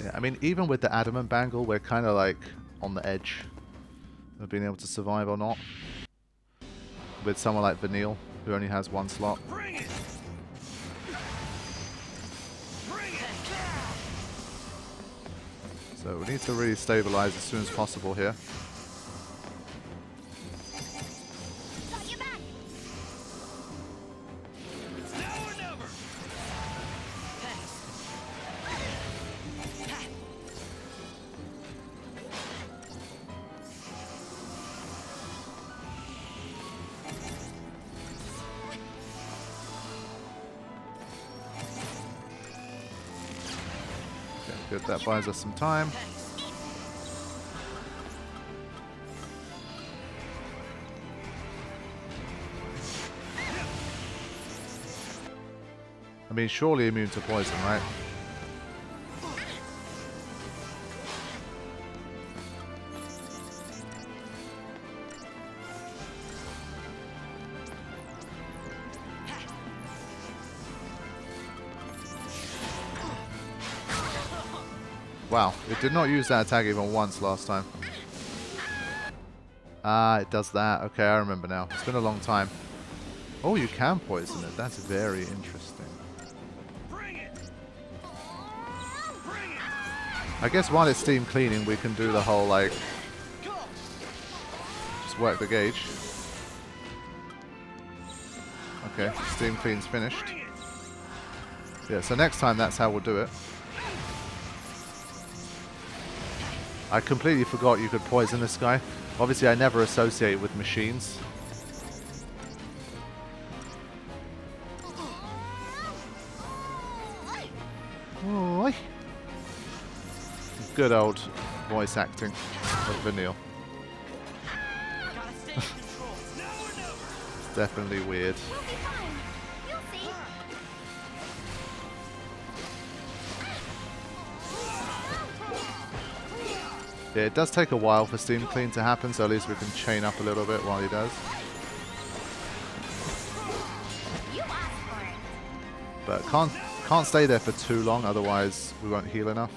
Yeah, I mean, even with the adamant bangle, we're kind of like on the edge of being able to survive or not. With someone like Vanille, who only has one slot. Bring it! Bring it! So we need to really stabilize as soon as possible here. Got your back. It's now or never! Okay, good. That buys us some time. I mean, surely immune to poison, right? Wow, it did not use that attack even once last time. Ah, it does that. Okay, I remember now. It's been a long time. Oh, you can poison it. That's very interesting. Bring it! Bring it! I guess while it's steam cleaning, we can do the whole, like, Go! just work the gauge. Okay, steam clean's finished. Bring it! Yeah, so next time that's how we'll do it. I completely forgot you could poison this guy. Obviously, I never associate with machines. Oi. Good old voice acting of Vanille. Gotta stay in control. It's now or never! It's definitely weird. We'll be fine. You'll see. Yeah, it does take a while for steam clean to happen, so at least we can chain up a little bit while he does. You asked for it. But can't stay there for too long, otherwise we won't heal enough.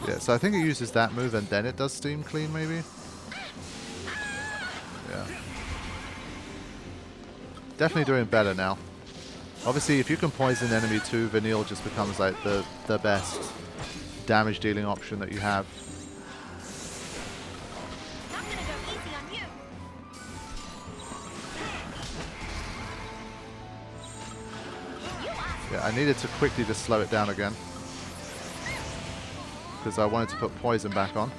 Yeah, so I think it uses that move and then it does steam clean, maybe? Yeah. Definitely doing better now. Obviously, if you can poison enemy too, Vanille just becomes like the best damage dealing option that you have. I'm gonna go easy on you. You asked. Yeah, I needed to quickly just slow it down again. Because I wanted to put poison back on.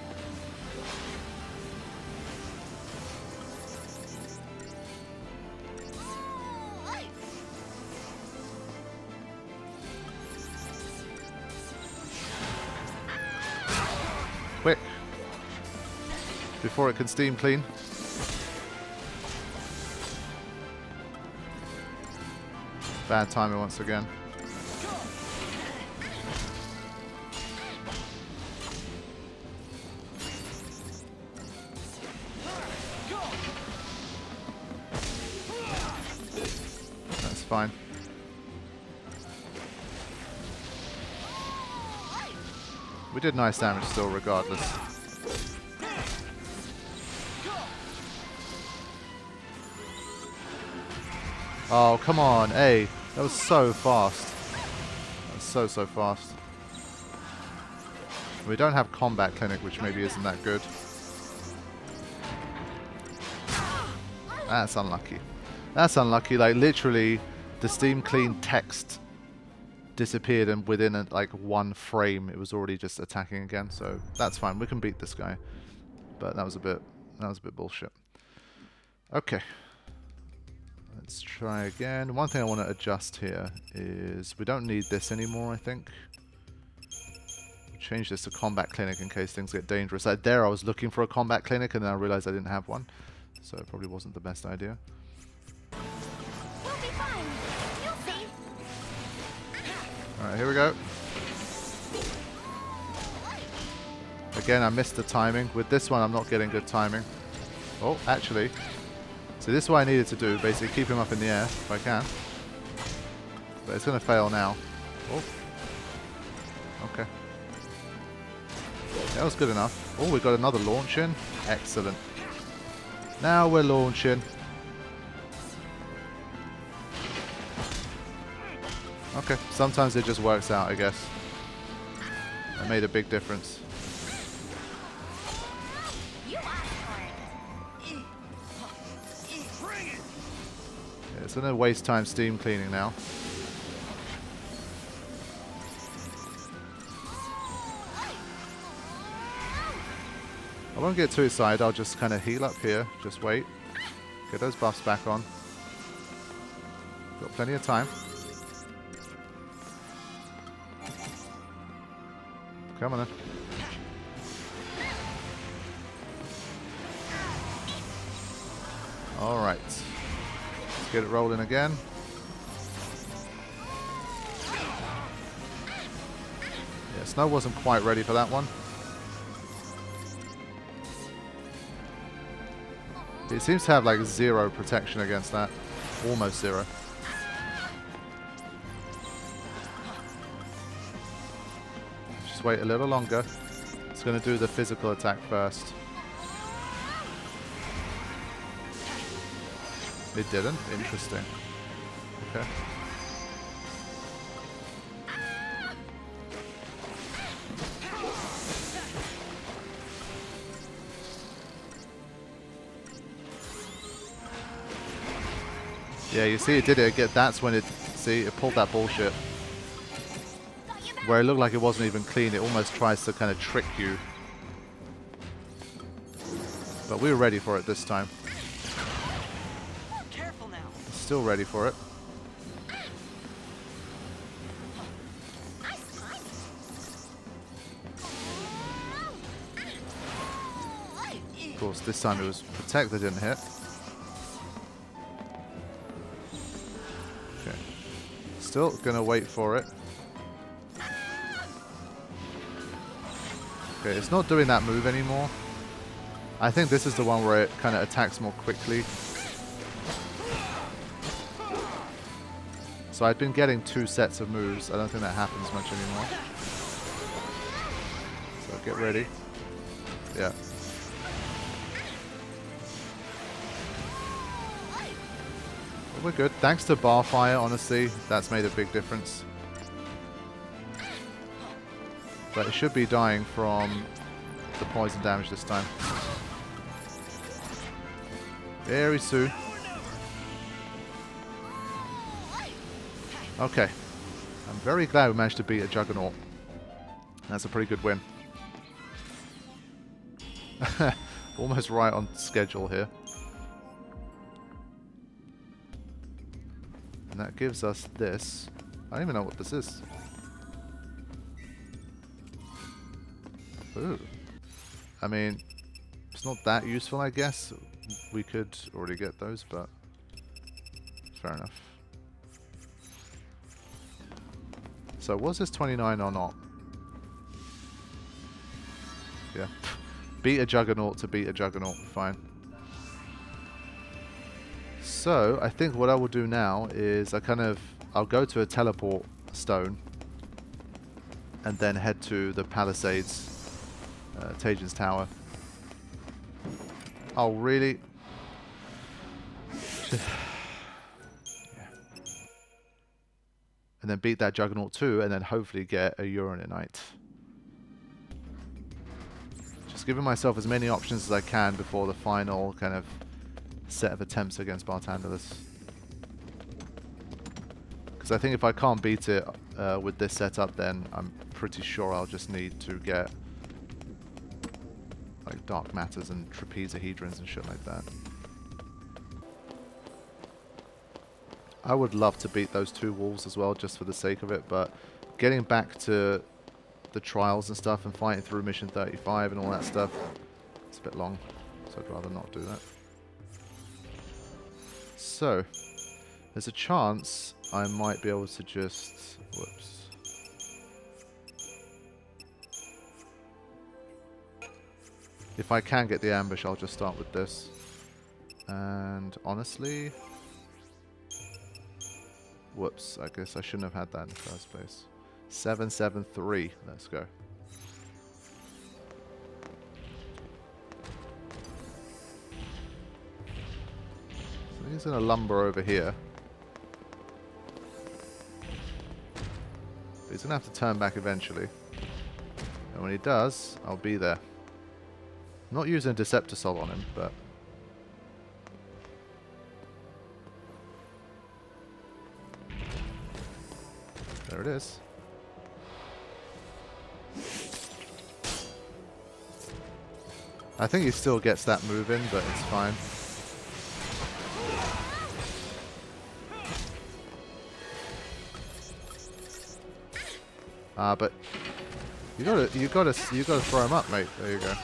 Quick! Before it can steam clean. Bad timing once again. That's fine. We did nice damage still, regardless. Oh, come on. Hey, that was so fast. That was so fast. We don't have combat clinic, which maybe isn't that good. That's unlucky. That's unlucky. Like, literally, the steam clean text disappeared, and within like one frame, it was already just attacking again. So that's fine. We can beat this guy. But that was a bit bullshit. Okay. Let's try again. One thing I want to adjust here is we don't need this anymore, I think. Change this to combat clinic in case things get dangerous. Like there, I was looking for a combat clinic and then I realized I didn't have one. so it probably wasn't the best idea. We'll be fine. You'll see. Alright, here we go. Again, I missed the timing. With this one, I'm not getting good timing. Oh, actually. So this is what I needed to do. Basically, keep him up in the air if I can. But it's going to fail now. Oh. Okay. That was good enough. Oh, we got another launch in. Excellent. Now we're launching. Okay, sometimes it just works out, I guess. That made a big difference. You asked for it. Yeah, it's going to waste time steam cleaning now. I won't get too excited, I'll just kind of heal up here. Just wait. Get those buffs back on. Got plenty of time. Come on then. Alright. Let's get it rolling again. Yeah, Snow wasn't quite ready for that one. It seems to have like 0 protection against that. Almost 0. Just wait a little longer. It's going to do the physical attack first. It didn't? Interesting. Okay. Yeah, you see it did it again. That's when it, see, it pulled that bullshit. Where it looked like it wasn't even clean, it almost tries to kind of trick you. But we were ready for it this time. Careful now. Still ready for it. Of course, this time it was protect that didn't hit. Okay. Still gonna wait for it. Okay, it's not doing that move anymore. I think this is the one where it kind of attacks more quickly. So I've been getting 2 sets of moves. I don't think that happens much anymore. So get ready. Yeah. But we're good. Thanks to bar fire, honestly, that's made a big difference. But it should be dying from the poison damage this time. Very soon. Okay. I'm very glad we managed to beat a Juggernaut. That's a pretty good win. Almost right on schedule here. And that gives us this. I don't even know what this is. Ooh. I mean, it's not that useful, I guess. We could already get those, but fair enough. So was this 29 or not? Yeah. Beat a Juggernaut to beat a Juggernaut. Fine. So I think what I will do now is I'll go to a teleport stone and then head to the Palisades, Tajin's Tower. Oh, really? Yeah. And then beat that Juggernaut too, and then hopefully get a Uranite. Just giving myself as many options as I can before the final kind of set of attempts against Bartandalus. Because I think if I can't beat it with this setup, then I'm pretty sure I'll just need to get like Dark Matters and Trapezahedrons and shit like that. I would love to beat those 2 wolves as well, just for the sake of it, but getting back to the trials and stuff and fighting through mission 35 and all that stuff, it's a bit long, so I'd rather not do that. So, there's a chance I might be able to just... Whoops. If I can get the ambush, I'll just start with this. And honestly... Whoops, I guess I shouldn't have had that in the first place. 773, let's go. So he's going to lumber over here. But he's going to have to turn back eventually. And when he does, I'll be there. I'm not using Deceptisol on him, but... There it is. I think he still gets that move in, but it's fine. But you gotta throw him up, mate. There you go.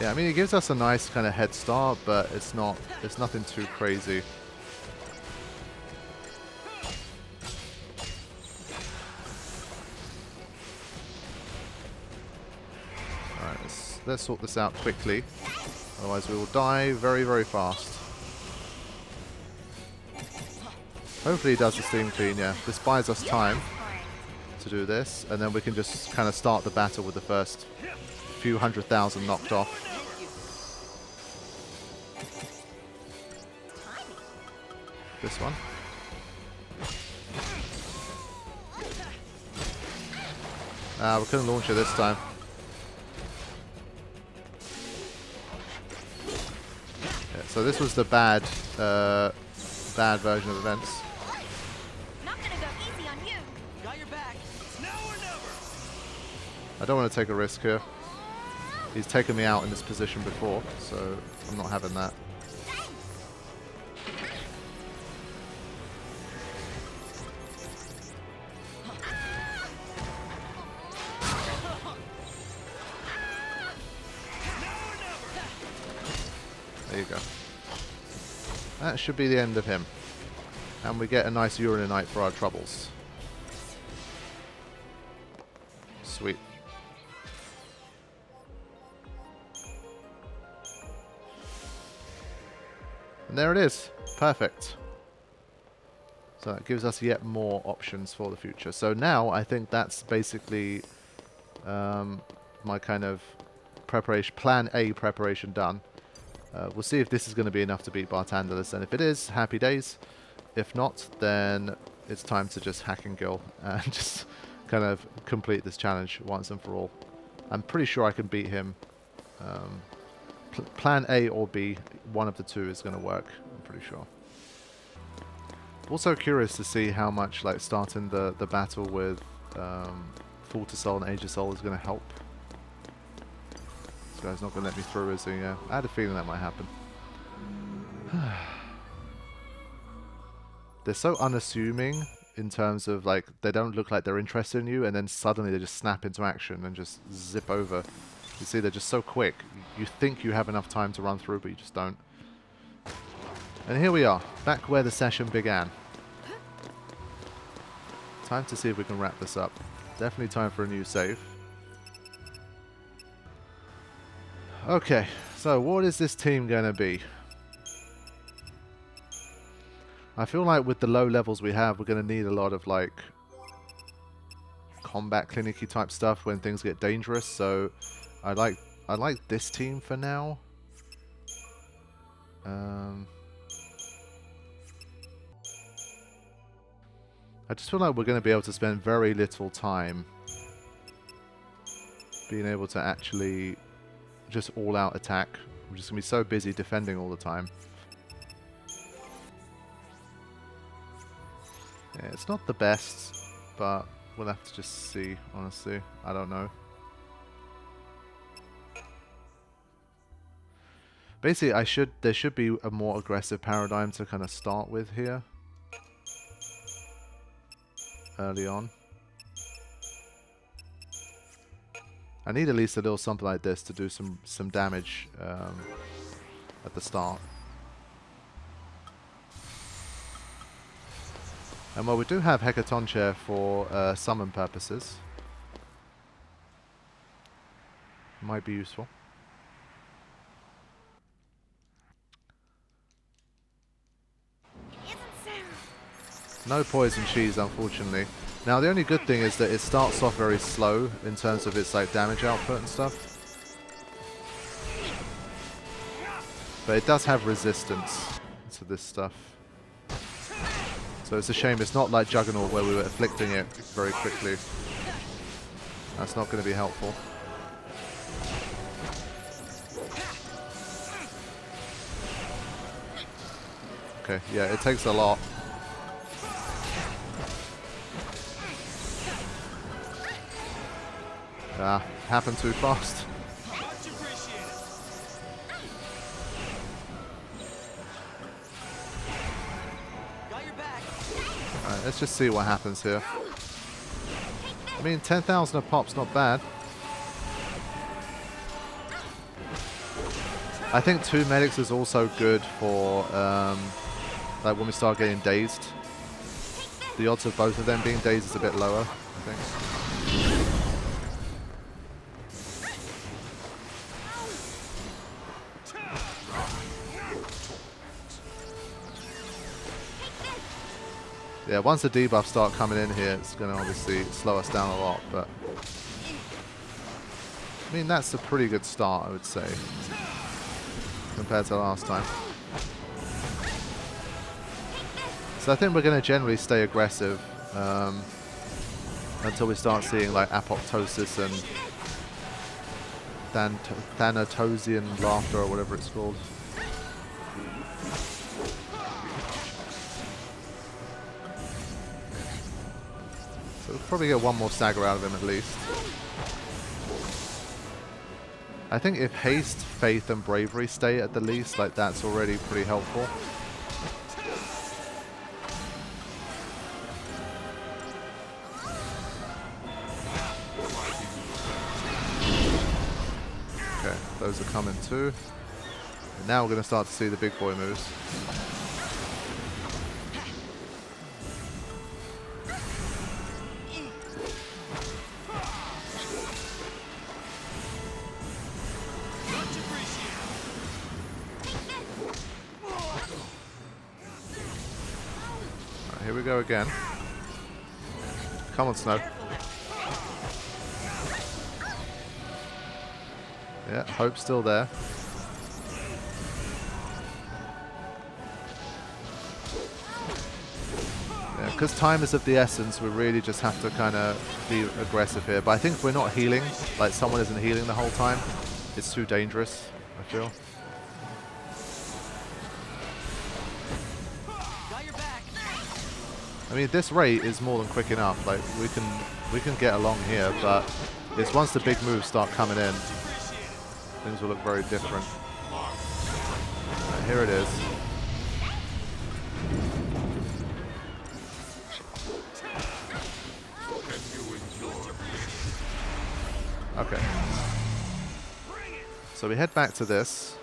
Yeah, I mean, it gives us a nice kind of head start, but it's nothing too crazy. Alright, let's sort this out quickly. Otherwise we will die very, very fast. Hopefully he does the steam clean, yeah. This buys us time to do this, and then we can just kind of start the battle with the first few 100,000 knocked off. This one. We couldn't launch it this time. Yeah, so this was the bad version of events. Not gonna go easy on you. Got your back. It's now or never. I don't want to take a risk here. He's taken me out in this position before, so I'm not having that. There you go. That should be the end of him. And we get a nice Uranite for our troubles. Sweet. And there it is. Perfect. So that gives us yet more options for the future. So now I think that's basically my kind of preparation, plan A preparation done. We'll see if this is going to be enough to beat Bartandalus, and if it is, happy days. If not, then it's time to just hack and kill and just kind of complete this challenge once and for all. I'm pretty sure I can beat him. Plan A or B, one of the two is going to work, I'm pretty sure. Also curious to see how much like starting the battle with Fortisol and Aegisol is going to help. This guy's not going to let me through, is he? Yeah. I had a feeling that might happen. They're so unassuming in terms of like they don't look like they're interested in you, and then suddenly they just snap into action and just zip over. You see, they're just so quick. You think you have enough time to run through, but you just don't. And here we are, back where the session began. Time to see if we can wrap this up. Definitely time for a new save. Okay, so what is this team going to be? I feel like with the low levels we have, we're going to need a lot of like combat clinicy type stuff when things get dangerous. So I like this team for now. I just feel like we're going to be able to spend very little time being able to actually just all-out attack. We're just going to be so busy defending all the time. Yeah, it's not the best, but We'll have to just see, honestly. I don't know. Basically, there should be a more aggressive paradigm to kind of start with here. Early on. I need at least a little something like this to do some damage at the start. And well, we do have Hecaton Chair for summon purposes. Might be useful. No poison cheese, unfortunately. Now, the only good thing is that it starts off very slow in terms of its like damage output and stuff. But it does have resistance to this stuff. So it's a shame it's not like Juggernaut where we were afflicting it very quickly. That's not going to be helpful. Okay, yeah, it takes a lot. Ah, happened too fast. Alright, let's just see what happens here. I mean, 10,000 a pop's not bad. I think 2 medics is also good for like when we start getting dazed. The odds of both of them being dazed is a bit lower, I think. Yeah, once the debuffs start coming in here, it's going to obviously slow us down a lot, but I mean, that's a pretty good start, I would say, compared to last time. So I think we're going to generally stay aggressive until we start seeing like apoptosis and Thanatosian laughter or whatever it's called. So we'll probably get one more stagger out of him at least. I think if haste, faith and bravery stay at the least, like that's already pretty helpful. Okay, those are coming too. And now we're going to start to see the big boy moves. Here we go again. Come on, Snow. Yeah, hope's still there. Yeah, because time is of the essence, we really just have to kind of be aggressive here. But I think if we're not healing, like someone isn't healing the whole time, it's too dangerous, I feel. I mean, this rate is more than quick enough. Like we can get along here, but it's once the big moves start coming in, things will look very different. Right, here it is. Okay. So we head back to this.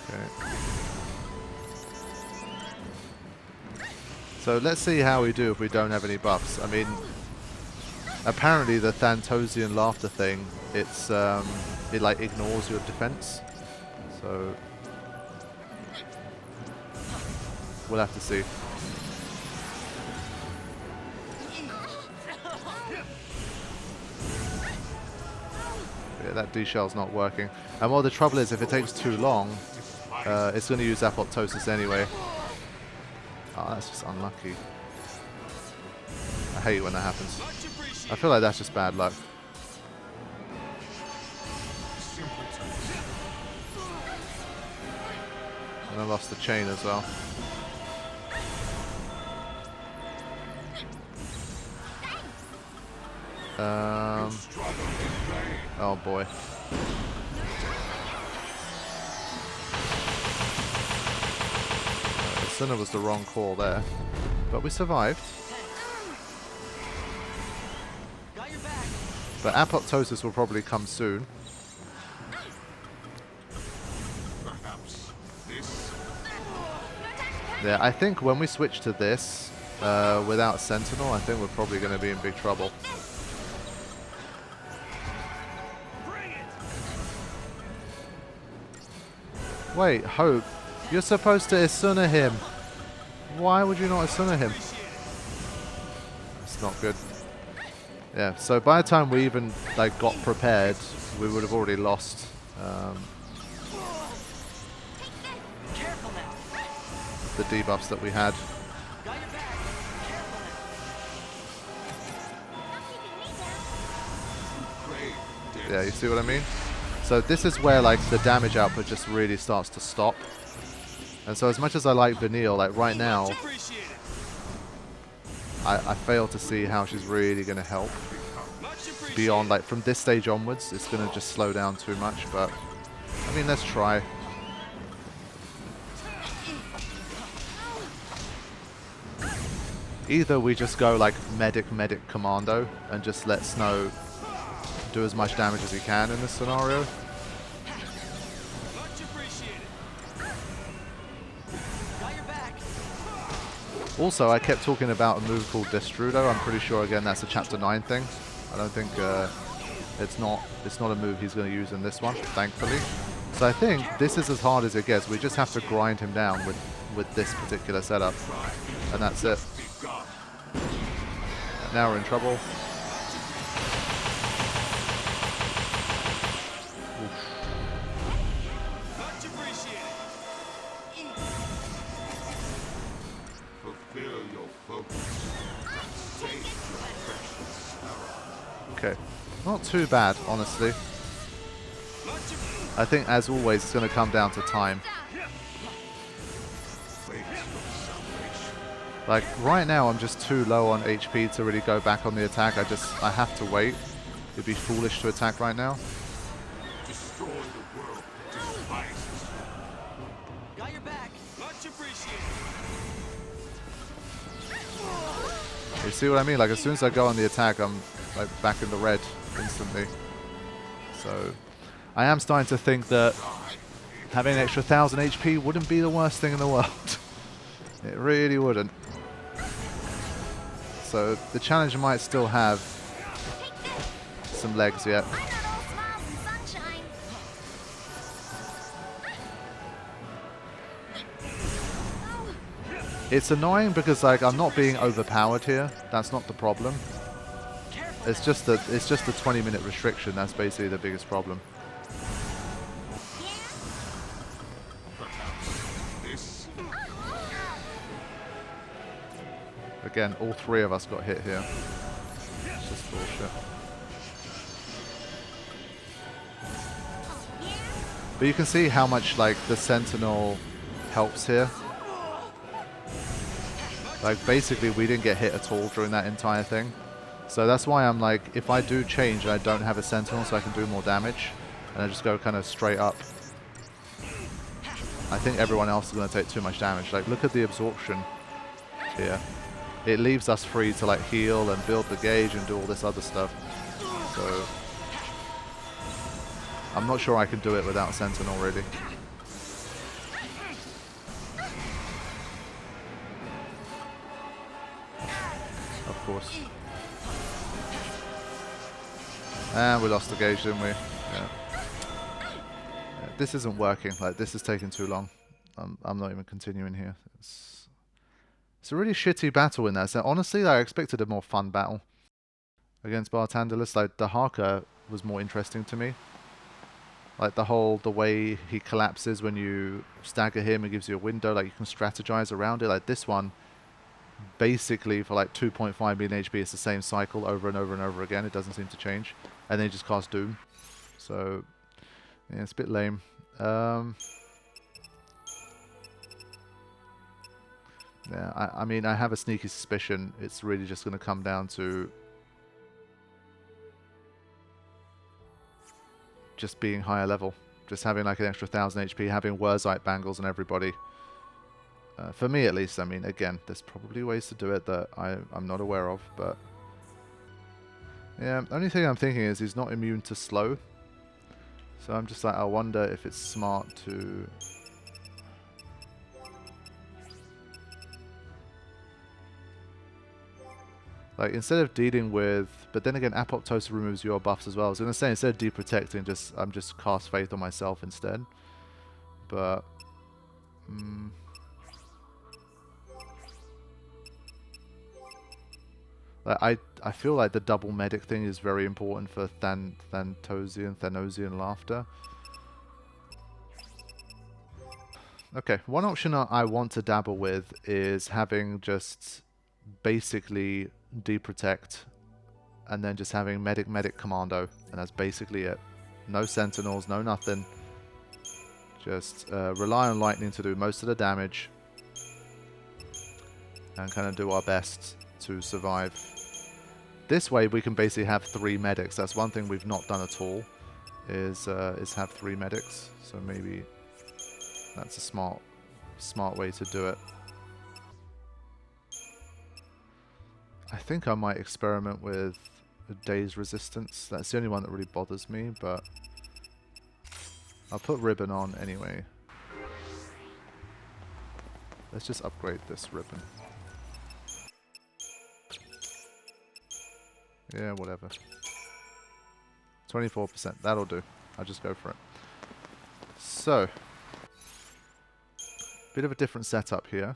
Okay. So let's see how we do if we don't have any buffs. I mean, apparently the Thantosian laughter thing, it's it like ignores your defense. So we'll have to see. Yeah, that D-shell's not working. And well, the trouble is, if it takes too long, it's going to use apoptosis anyway. Oh, that's just unlucky. I hate when that happens. I feel like that's just bad luck. And I lost the chain as well. Oh boy. The Sinner was the wrong call there. But we survived. Got your back. But apoptosis will probably come soon. Yeah, I think when we switch to this, without Sentinel, I think we're probably going to be in big trouble. Wait, Hope, you're supposed to Isuna him. Why would you not Isuna him? It's not good. Yeah, so by the time we even like got prepared, we would have already lost. Careful now. The debuffs that we had. Got your back. Careful now. Yeah, you see what I mean? So this is where like the damage output just really starts to stop. And so as much as I like Vanille, like right now, I fail to see how she's really going to help. Beyond, like from this stage onwards, it's going to just slow down too much, but I mean, let's try. Either we just go like medic commando and just let Snow do as much damage as he can in this scenario. Also, I kept talking about a move called Destrudo. I'm pretty sure again that's a Chapter 9 thing. I don't think it's not a move he's going to use in this one, thankfully. So I think this is as hard as it gets. We just have to grind him down with this particular setup, and that's it. Now we're in trouble. Okay, not too bad, honestly. I think, as always, it's going to come down to time. Like, right now, I'm just too low on HP to really go back on the attack. I have to wait. It'd be foolish to attack right now. Got your back. Much appreciated. You see what I mean? Like, as soon as I go on the attack, I'm like back in the red instantly. So I am starting to think that having an extra 1000 HP wouldn't be the worst thing in the world. It really wouldn't. So the challenge might still have some legs yet. It's annoying because like I'm not being overpowered here. That's not the problem. It's just the 20-minute restriction. That's basically the biggest problem. Again, all three of us got hit here. It's just bullshit. But you can see how much like the Sentinel helps here. Like basically we didn't get hit at all during that entire thing. So that's why I'm like, if I do change and I don't have a Sentinel so I can do more damage, and I just go kind of straight up, I think everyone else is going to take too much damage. Like look at the absorption here. It leaves us free to like heal and build the gauge and do all this other stuff. So I'm not sure I can do it without Sentinel really. Of course. And we lost the gauge, didn't we? Yeah. This isn't working. Like this is taking too long. I'm not even continuing here. It's a really shitty battle in that. So honestly, like, I expected a more fun battle against Bartandalus. Like the Harker was more interesting to me. Like the way he collapses when you stagger him, it gives you a window. Like you can strategize around it. Like this one, basically for like 2.5 million HP, it's the same cycle over and over and over again. It doesn't seem to change. And then you just cast Doom. So yeah, it's a bit lame. Yeah, I mean, I have a sneaky suspicion it's really just going to come down to just being higher level. Just having like an extra 1000 HP, having Wurzite bangles on everybody. For me at least, I mean, again, there's probably ways to do it that I'm not aware of, but... Yeah, the only thing I'm thinking is he's not immune to slow. So I'm just like, I wonder if it's smart to... Like, instead of dealing with... But then again, Apoptosis removes your buffs as well. I was going to say, instead of deprotecting, I'm just cast Faith on myself instead. But... Like, I feel like the double medic thing is very important for Thanosian laughter. Okay, one option I want to dabble with is having just basically deprotect and then just having medic commando, and that's basically it. No sentinels, no nothing. Just rely on lightning to do most of the damage and kind of do our best to survive. This way we can basically have 3 medics. That's one thing we've not done at all, is have 3 medics. So maybe that's a smart way to do it. I think I might experiment with a Daze Resistance. That's the only one that really bothers me, but I'll put Ribbon on anyway. Let's just upgrade this Ribbon. Yeah, whatever. 24%, that'll do. I'll just go for it. So, bit of a different setup here.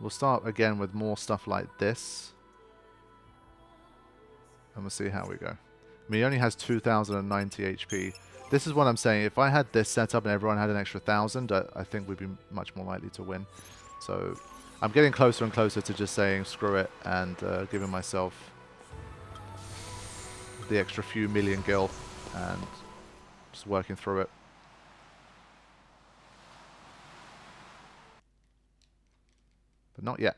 We'll start again with more stuff like this. And we'll see how we go. I mean, he only has 2090 HP. This is what I'm saying. If I had this setup and everyone had an extra 1000, I think we'd be much more likely to win. So, I'm getting closer and closer to just saying screw it and giving myself the extra few million gil and just working through it. But not yet.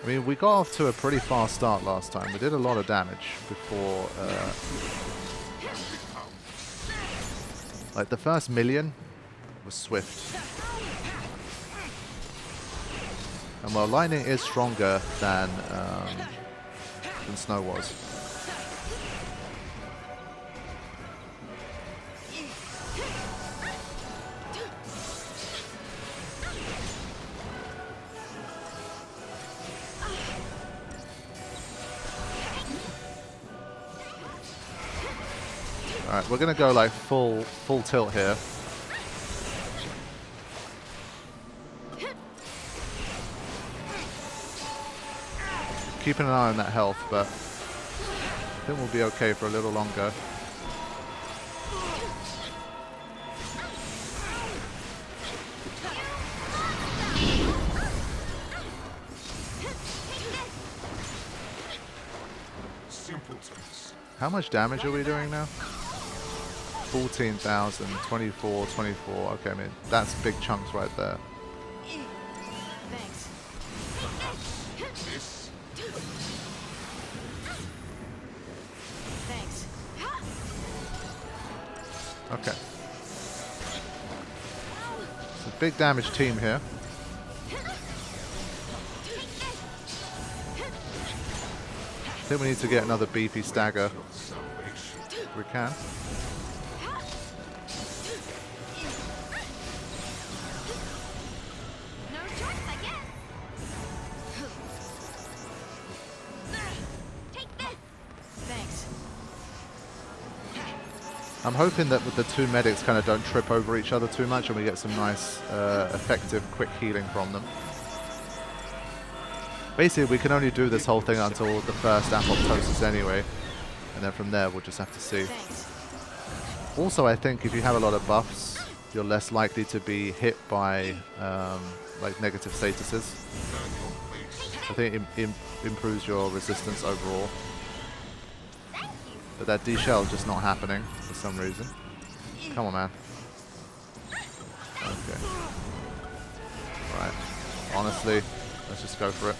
I mean, we got off to a pretty fast start last time. We did a lot of damage before... like, the first million was swift. And while lightning is stronger than snow was. Alright, we're gonna go like full tilt here. Keeping an eye on that health, but I think we'll be okay for a little longer. How much damage are we doing now? 14,000, 24, 24. Okay, I mean, that's big chunks right there. Thanks. Thanks. Okay. It's a big damage team here. I think we need to get another beefy stagger. We can. No choice, I guess. Take this. Thanks. I'm hoping that with the 2 medics kind of don't trip over each other too much and we get some nice, effective, quick healing from them. Basically, we can only do this whole thing until the first apoptosis anyway. And then from there, we'll just have to see. Thanks. Also, I think if you have a lot of buffs, you're less likely to be hit by like negative statuses. I think it improves your resistance overall. But that D-shell just not happening for some reason. Come on, man. Okay. Honestly, let's just go for it.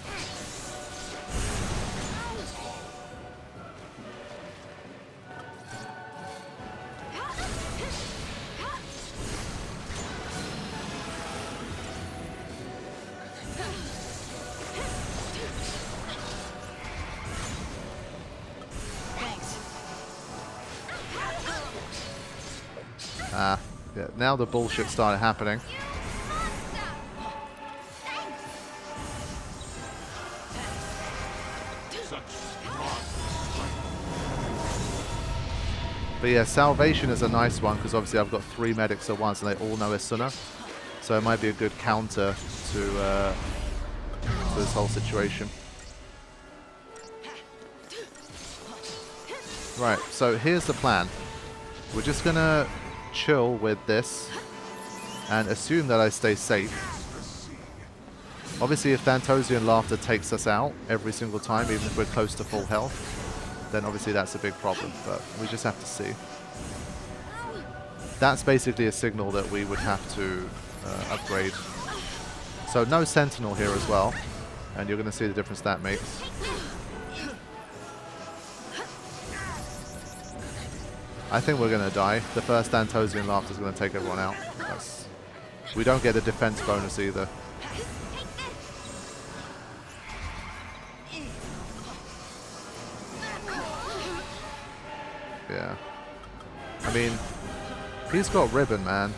Ah, yeah, now the bullshit started happening. But yeah, Salvation is a nice one because obviously I've got 3 medics at once and they all know Asuna. So it might be a good counter to this whole situation. Right, so here's the plan. We're just going to chill with this and assume that I stay safe. Obviously, if Thantosian Laughter takes us out every single time, even if we're close to full health, then obviously that's a big problem, but we just have to see. That's basically a signal that we would have to upgrade. So no Sentinel here as well, and you're going to see the difference that makes. I think we're going to die. The first Thantosian Laughter is going to take everyone out. We don't get a defense bonus either. Yeah. I mean, he's got ribbon, man.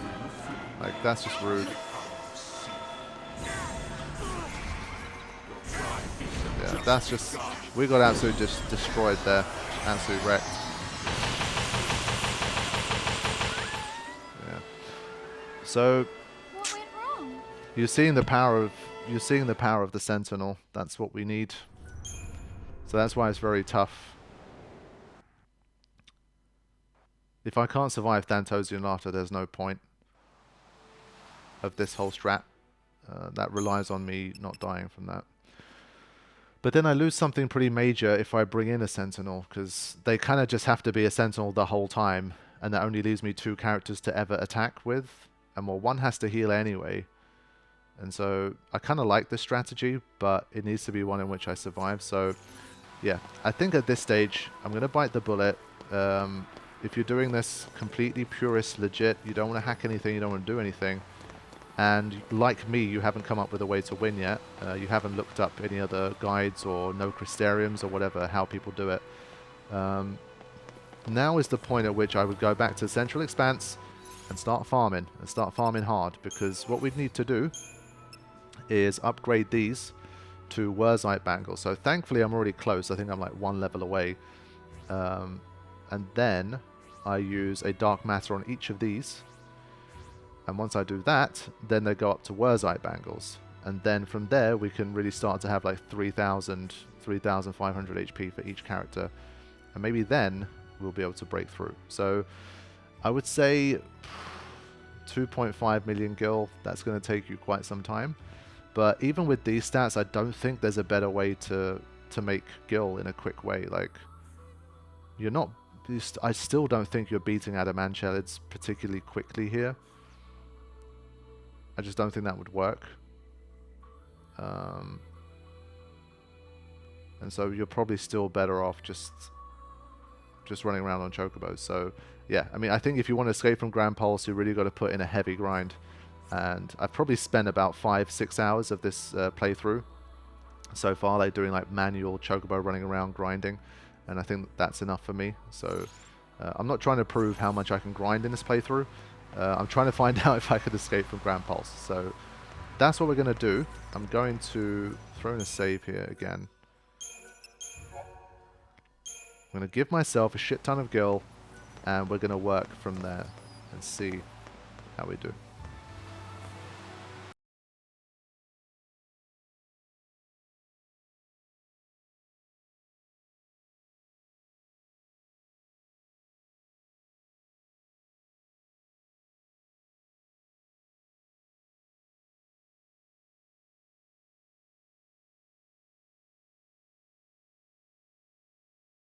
Like, that's just rude. Yeah, that's just... We got absolutely just destroyed there. Absolutely wrecked. Yeah. So... What went wrong? You're seeing the power of the Sentinel. That's what we need. So that's why it's very tough. If I can't survive Thantosian Laughter, there's no point of this whole strat. That relies on me not dying from that. But then I lose something pretty major if I bring in a Sentinel, because they kind of just have to be a Sentinel the whole time, and that only leaves me 2 characters to ever attack with. And well, one has to heal anyway. And so I kind of like this strategy, but it needs to be one in which I survive. So yeah, I think at this stage, I'm going to bite the bullet. If you're doing this completely purist, legit, you don't want to hack anything, you don't want to do anything, and like me, you haven't come up with a way to win yet, you haven't looked up any other guides or no Crystariums or whatever, how people do it, now is the point at which I would go back to Central Expanse and start farming hard, because what we need to do is upgrade these to Wurzite Bangles. So thankfully I'm already close, I think I'm like 1 level away, and then I use a Dark Matter on each of these. And once I do that, then they go up to Wurzite Bangles. And then from there, we can really start to have like 3,000, 3,500 HP for each character. And maybe then we'll be able to break through. So I would say 2.5 million gil, that's going to take you quite some time. But even with these stats, I don't think there's a better way to make gil in a quick way. Like, you're not... I still don't think you're beating Adamantelids particularly quickly here. I just don't think that would work. And so you're probably still better off just running around on Chocobos. So yeah, I mean, I think if you want to escape from Gran Pulse, you really got to put in a heavy grind. And I've probably spent about 5-6 hours of this playthrough so far, like doing like manual Chocobo running around grinding. And I think that's enough for me. So I'm not trying to prove how much I can grind in this playthrough. I'm trying to find out if I could escape from Gran Pulse. So that's what we're going to do. I'm going to throw in a save here again. I'm going to give myself a shit ton of gil, and we're going to work from there and see how we do.